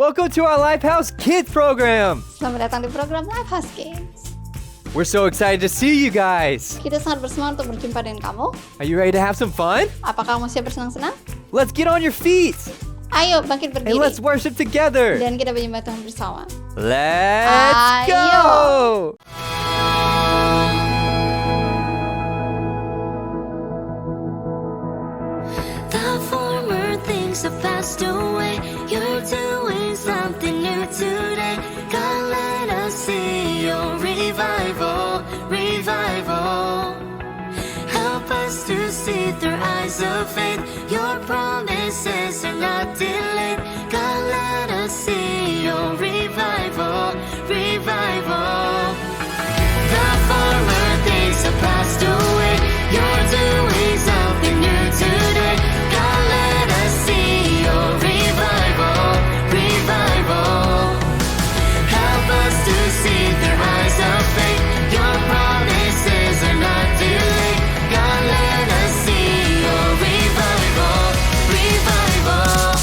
Welcome to our Lifehouse Kids program. Selamat datang di program Lifehouse Kids. We're so excited to see you guys. Kita sangat bersemangat untuk berjumpa dengan kamu. Are you ready to have some fun? Apakah kamu siap bersenang-senang? Let's get on your feet Ayo bangkit and berdiri let's worship together. dan kita menyembah Tuhan bersama. Let's Ayo. go. The former things have passed away. You're doing something new today. God, let us see your revival, revival. Help us to see through eyes of faith. Your promises are not delayed. God, let us see your revival, revival. The former things have passed away. You're doing something new today. God, let us see your revival, revival. Help us to see through eyes of faith. Your promises are not delayed. God, let us see your revival, revival.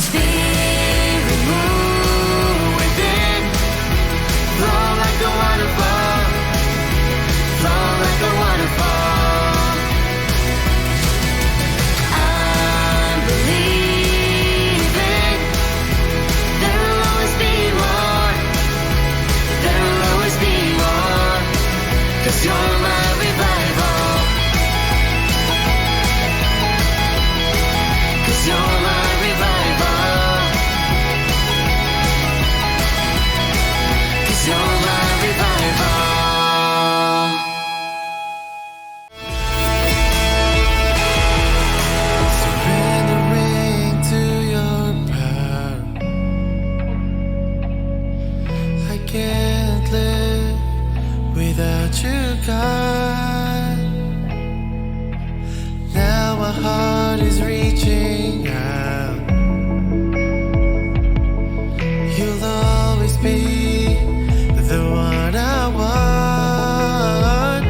Spirit, move within. Flow like a waterfall. Flow like a waterfall. I'm believing there will always be more. There will always be more. 'Cause you're my revival. 'Cause you're my revival. 'Cause you're my revival. Surrendering to your power. I can't live without you, God. Now my heart is reaching out. You'll always be the one I want.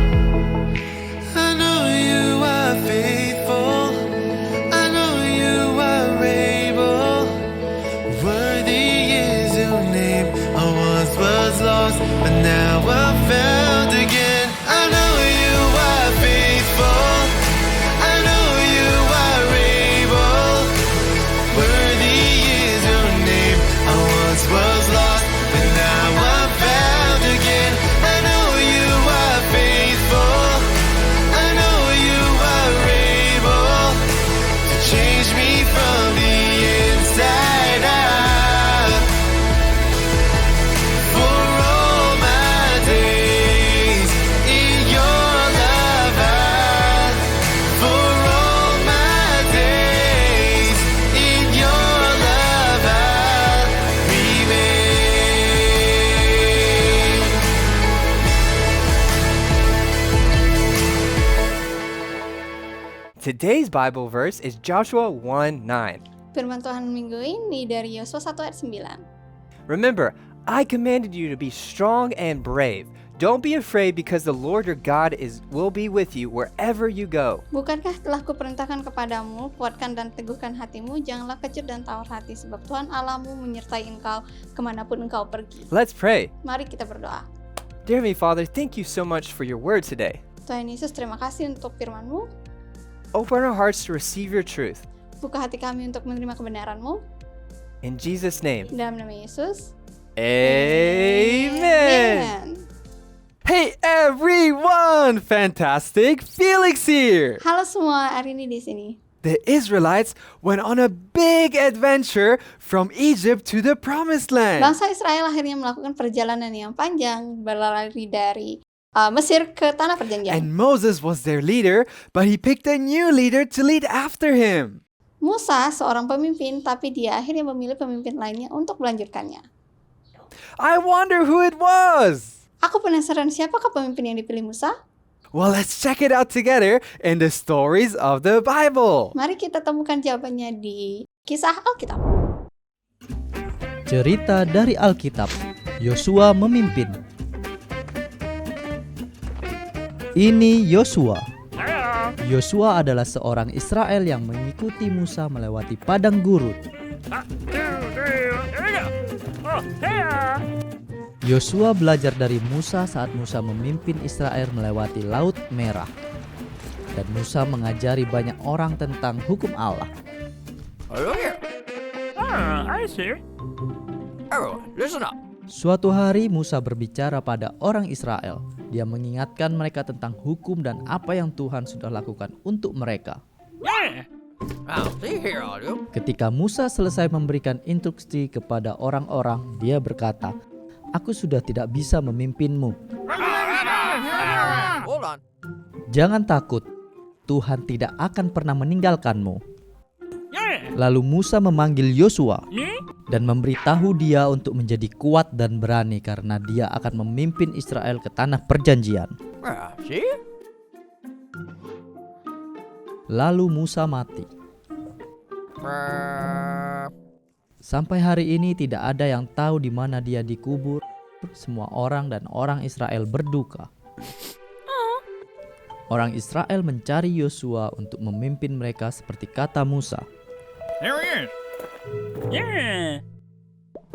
I know you are faithful. I know you are able. Worthy is your name. I once was lost, but now I'm found again. I know you are faithful. I know you are able. Worthy is your name. I once was lost, but now I'm found again. I know you are faithful. I know you are able to change me from the inside out. For all my days in your love, for all my days in your love, remain. Today's Bible verse is Joshua 1:9. Firman Tuhan minggu ini dari Yosua 1 ayat 9. Remember, I commanded you to be strong and brave. Don't be afraid because the Lord your God will be with you wherever you go. Bukankah telah kuperintahkan kepadamu, kuatkan dan teguhkan hatimu, janganlah kecut dan tawar hati, sebab Tuhan Allahmu menyertai engkau kemanapun engkau pergi. Let's pray. Mari kita berdoa. Dear Heavenly Father, thank you so much for your word today. Tuhan Yesus, terima kasih untuk firman-Mu. Open our hearts to receive your truth. Buka hati kami untuk menerima kebenaran-Mu. In Jesus' name, Dalam nama Yesus. Amen. Hey everyone! Fantastic! Felix here! Halo semua, hari ini di sini. The Israelites went on a big adventure from Egypt to the Promised Land. Bangsa Israel akhirnya melakukan perjalanan yang panjang, berlari dari Mesir ke Tanah Perjanjian. And Moses was their leader, but he picked a new leader to lead after him. Musa seorang pemimpin, tapi dia akhirnya memilih pemimpin lainnya untuk melanjutkannya. I wonder who it was! Aku penasaran siapakah pemimpin yang dipilih Musa? Well, let's check it out together in the stories of the Bible. Mari kita temukan jawabannya di Kisah Alkitab. Cerita dari Alkitab. Yosua memimpin. Ini Yosua. Yosua adalah seorang Israel yang mengikuti Musa melewati padang gurun. Yosua belajar dari Musa saat Musa memimpin Israel melewati Laut Merah. Dan Musa mengajari banyak orang tentang hukum Allah. I see. Everyone, listen up. Suatu hari Musa berbicara pada orang Israel. Dia mengingatkan mereka tentang hukum dan apa yang Tuhan sudah lakukan untuk mereka. Yeah. Now, see here, all you. Ketika Musa selesai memberikan instruksi kepada orang-orang, dia berkata, "Aku sudah tidak bisa memimpinmu. Hold on. Jangan takut, Tuhan tidak akan pernah meninggalkanmu." Yeah. Lalu Musa memanggil Yosua Me? dan memberitahu dia untuk menjadi kuat dan berani karena dia akan memimpin Israel ke tanah perjanjian. See? Lalu Musa mati. Sampai hari ini tidak ada yang tahu di mana dia dikubur. Semua orang dan orang Israel berduka. Orang Israel mencari Yosua untuk memimpin mereka seperti kata Musa. There he is. Yeah.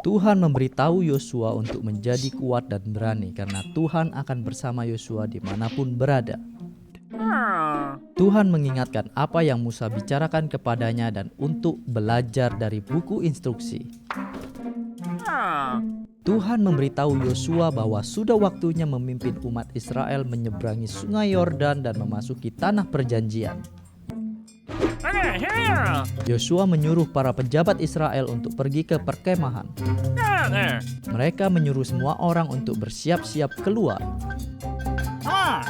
Tuhan memberitahu Yosua untuk menjadi kuat dan berani karena Tuhan akan bersama Yosua dimanapun berada. Tuhan mengingatkan apa yang Musa bicarakan kepadanya dan untuk belajar dari buku instruksi. Tuhan memberitahu Yosua bahwa sudah waktunya memimpin umat Israel menyeberangi sungai Yordan dan memasuki tanah perjanjian. Okay, here. Yosua menyuruh para pejabat Israel untuk pergi ke perkemahan. There. Mereka menyuruh semua orang untuk bersiap-siap keluar. Come on.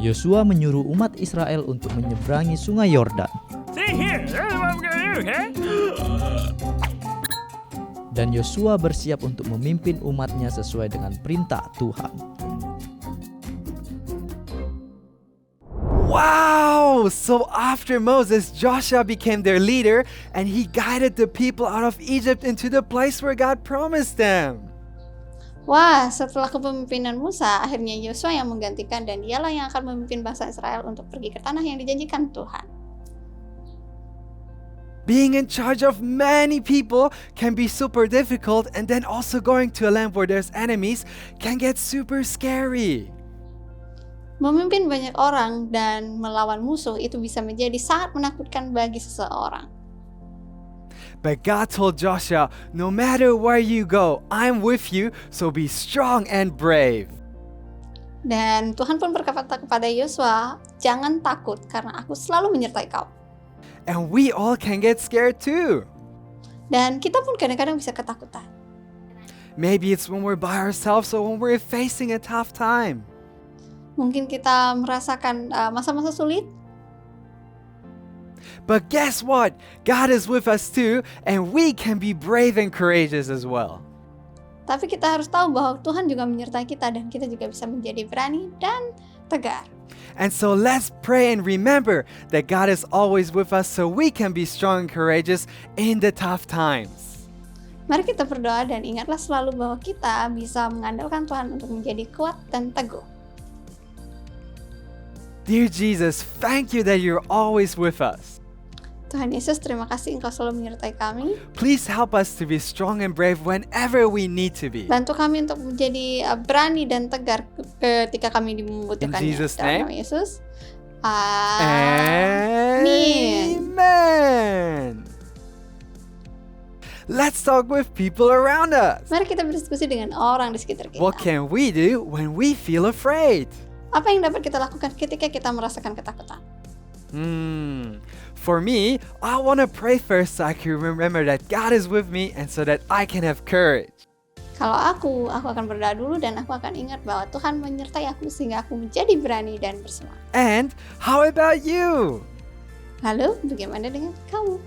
Yosua menyuruh umat Israel untuk menyeberangi sungai Yordan. See here. This is what we're gonna do, okay? Dan Yosua bersiap untuk memimpin umatnya sesuai dengan perintah Tuhan. Wow! So after Moses, Joshua became their leader and he guided the people out of Egypt into the place where God promised them. Wah, setelah kepemimpinan Musa, akhirnya Yosua yang menggantikan dan dialah yang akan memimpin bangsa Israel untuk pergi ke tanah yang dijanjikan Tuhan. Being in charge of many people can be super difficult, and then also going to a land where there's enemies can get super scary. Memimpin banyak orang dan melawan musuh itu bisa menjadi sangat menakutkan bagi seseorang. But God told Joshua, no matter where you go, I'm with you, so be strong and brave. Dan Tuhan pun berkata kepada Yosua, jangan takut karena aku selalu menyertai kau. And we all can get scared too. Dan kita pun kadang-kadang bisa ketakutan. Maybe it's when we're by ourselves or when we're facing a tough time. Mungkin kita merasakan masa-masa sulit. But guess what? God is with us too, and we can be brave and courageous as well. Tapi kita harus tahu bahwa Tuhan juga menyertai kita dan kita juga bisa menjadi berani dan tegar. And so let's pray and remember that God is always with us so we can be strong and courageous in the tough times. Mari kita berdoa dan ingatlah selalu bahwa kita bisa mengandalkan Tuhan untuk menjadi kuat dan teguh. Dear Jesus, thank you that you're always with us. Tuhan Yesus, terima kasih Engkau selalu menyertai kami. Please help us to be strong and brave whenever we need to be. Bantu kami untuk menjadi berani dan tegar ketika kami membutuhkannya. In Jesus' Dalam name. nama Yesus. Amin. Amen. Let's talk with people around us. Mari kita berdiskusi dengan orang di sekitar kita. What can we do when we feel afraid? Apa yang dapat kita lakukan ketika kita merasakan ketakutan? For me, I want to pray first so I can remember that God is with me and so that I can have courage. Kalau aku akan berdoa dulu dan aku akan ingat bahwa Tuhan menyertai aku sehingga aku menjadi berani dan bersemangat. And how about you? Lalu, bagaimana dengan kamu?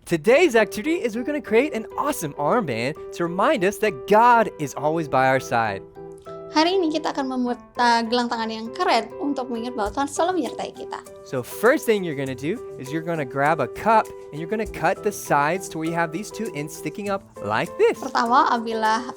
Today's activity is we're going to create an awesome armband to remind us that God is always by our side. Hari ini kita akan membuat gelang tangan yang keren untuk mengingat bahwa Tuhan selalu menyertai kita. So first thing you're going to do is you're going to grab a cup and you're going to cut the sides to where you have these two ends sticking up like this. Pertama, ambillah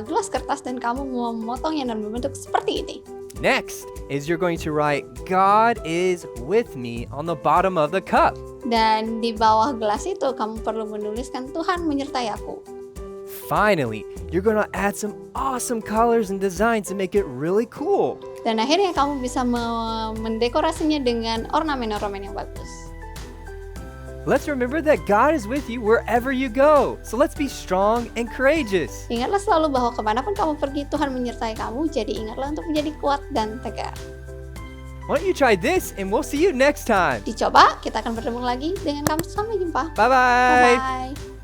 gelas kertas dan kamu memotongnya dan membentuk seperti ini. Next is you're going to write, God is with me on the bottom of the cup. Dan di bawah gelas itu kamu perlu menuliskan Tuhan menyertai aku. Finally, you're going to add some awesome colors and designs to make it really cool. Dan akhirnya kamu bisa mendekorasinya dengan ornamen-ornamen yang bagus. Let's remember that God is with you wherever you go. So let's be strong and courageous. Ingatlah selalu bahwa kemanapun kamu pergi, Tuhan menyertai kamu. Jadi ingatlah untuk menjadi kuat dan tegar. Why don't you try this and we'll see you next time. Dicoba, kita akan bertemu lagi dengan kamu. Sampai jumpa. Bye-bye. Bye-bye.